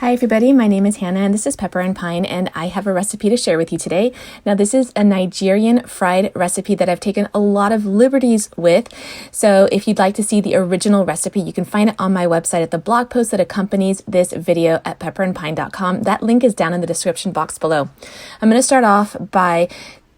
Hi everybody, my name is Hannah and this is Pepper and Pine and I have a recipe to share with you today. Now this is a Nigerian fried recipe that I've taken a lot of liberties with. So if you'd like to see the original recipe, you can find it on my website at the blog post that accompanies this video at pepperandpine.com. That link is down in the description box below. I'm going to start off by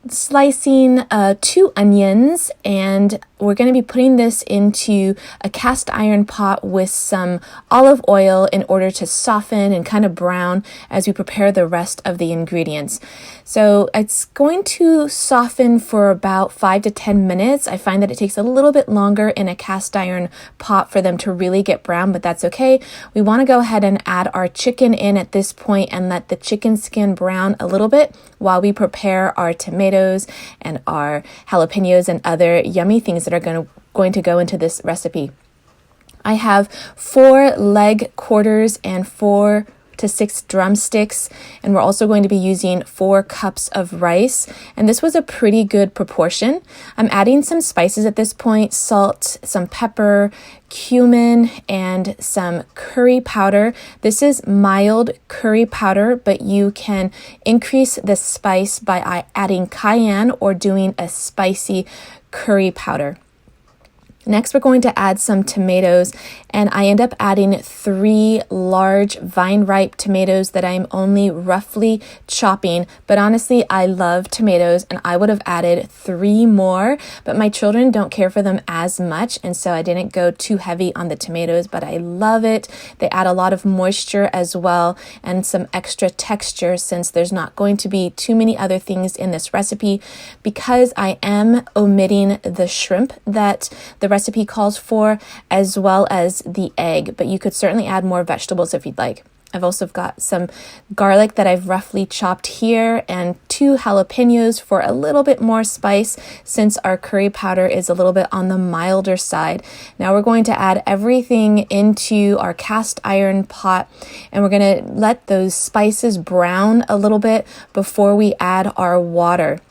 slicing 2 onions, and we're going to be putting this into a cast iron pot with some olive oil in order to soften and kind of brown as we prepare the rest of the ingredients. So it's going to soften for about 5 to 10 minutes. I find that it takes a little bit longer in a cast iron pot for them to really get brown, but that's okay. We want to go ahead and add our chicken in at this point and let the chicken skin brown a little bit while we prepare our tomatoes and our jalapenos and other yummy things that are going to go into this recipe. I have 4 leg quarters and 4 to 6 drumsticks, and we're also going to be using 4 cups of rice, and this was a pretty good proportion. I'm adding some spices at this point: salt, some pepper, cumin, and some curry powder. This is mild curry powder, but you can increase the spice by adding cayenne or doing a spicy curry powder. Next, we're going to add some tomatoes, and I end up adding 3 large vine-ripe tomatoes that I'm only roughly chopping. But honestly, I love tomatoes, and I would have added 3 more, but my children don't care for them as much, and so I didn't go too heavy on the tomatoes, but I love it. They add a lot of moisture as well, and some extra texture, since there's not going to be too many other things in this recipe, because I am omitting the shrimp that the recipe calls for, as well as the egg, but you could certainly add more vegetables if you'd like. I've also got some garlic that I've roughly chopped here, and 2 jalapenos for a little bit more spice, since our curry powder is a little bit on the milder side. Now we're going to add everything into our cast iron pot, and we're going to let those spices brown a little bit before we add our water.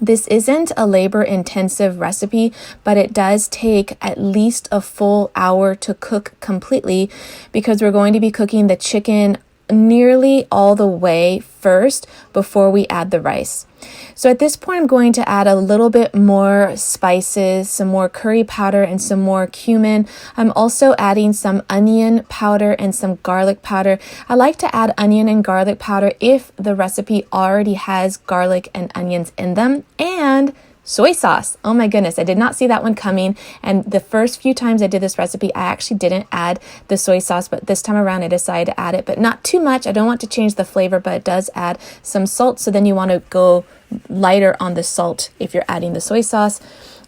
This isn't a labor-intensive recipe, but it does take at least a full hour to cook completely, because we're going to be cooking the chicken nearly all the way first before we add the rice. So at this point, I'm going to add a little bit more spices, some more curry powder, and some more cumin. I'm also adding some onion powder and some garlic powder. I like to add onion and garlic powder if the recipe already has garlic and onions in them, and soy sauce. Oh my goodness, I did not see that one coming. And the first few times I did this recipe, I actually didn't add the soy sauce, but this time around I decided to add it, but not too much. I don't want to change the flavor, but it does add some salt. So then you want to go lighter on the salt if you're adding the soy sauce.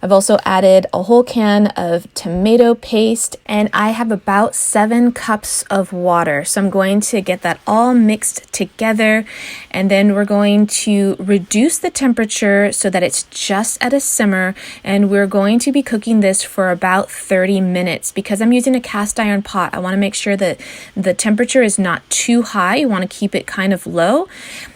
I've also added a whole can of tomato paste, and I have about 7 cups of water. So I'm going to get that all mixed together, and then we're going to reduce the temperature so that it's just at a simmer, and we're going to be cooking this for about 30 minutes. Because I'm using a cast iron pot, I want to make sure that the temperature is not too high. You want to keep it kind of low.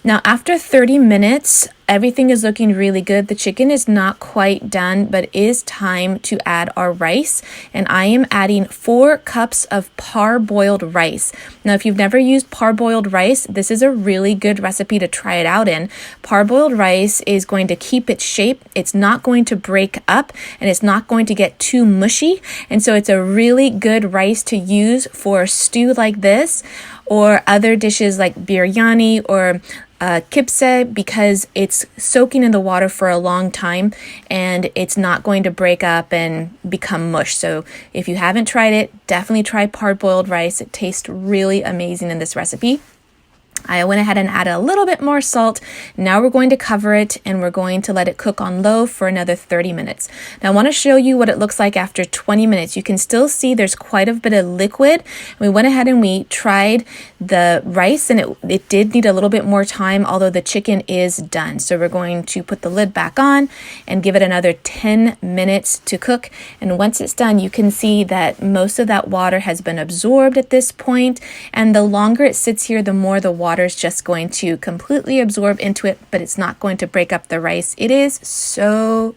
Now, after 30 minutes, everything is looking really good. The chicken is not quite done, but it is time to add our rice. And I am adding 4 cups of parboiled rice. Now, if you've never used parboiled rice, this is a really good recipe to try it out in. Parboiled rice is going to keep its shape. It's not going to break up, and it's not going to get too mushy. And so it's a really good rice to use for a stew like this, or other dishes like biryani or kibsa, because it's soaking in the water for a long time and it's not going to break up and become mush. So if you haven't tried it, definitely try parboiled rice. It tastes really amazing in this recipe. I went ahead and added a little bit more salt. Now we're going to cover it, and we're going to let it cook on low for another 30 minutes. Now I want to show you what it looks like after 20 minutes. You can still see there's quite a bit of liquid. We went ahead and we tried the rice, and it did need a little bit more time, although the chicken is done. So we're going to put the lid back on and give it another 10 minutes to cook. And once it's done, you can see that most of that water has been absorbed at this point. And the longer it sits here, the more the water is just going to completely absorb into it, but it's not going to break up the rice. It is so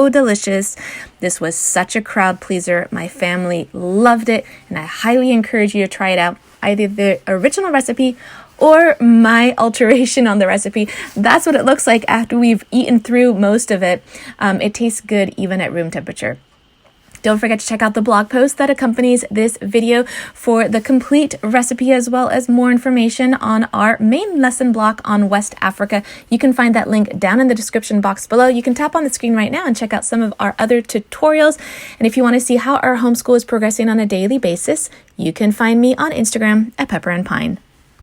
delicious. This was such a crowd pleaser. My family loved it, and I highly encourage you to try it out. either the original recipe or my alteration on the recipe. That's what it looks like after we've eaten through most of it. It tastes good even at room temperature. Don't forget to check out the blog post that accompanies this video for the complete recipe, as well as more information on our main lesson block on West Africa. You can find that link down in the description box below. You can tap on the screen right now and check out some of our other tutorials. And if you want to see how our homeschool is progressing on a daily basis, you can find me on Instagram at Pepper and Pine.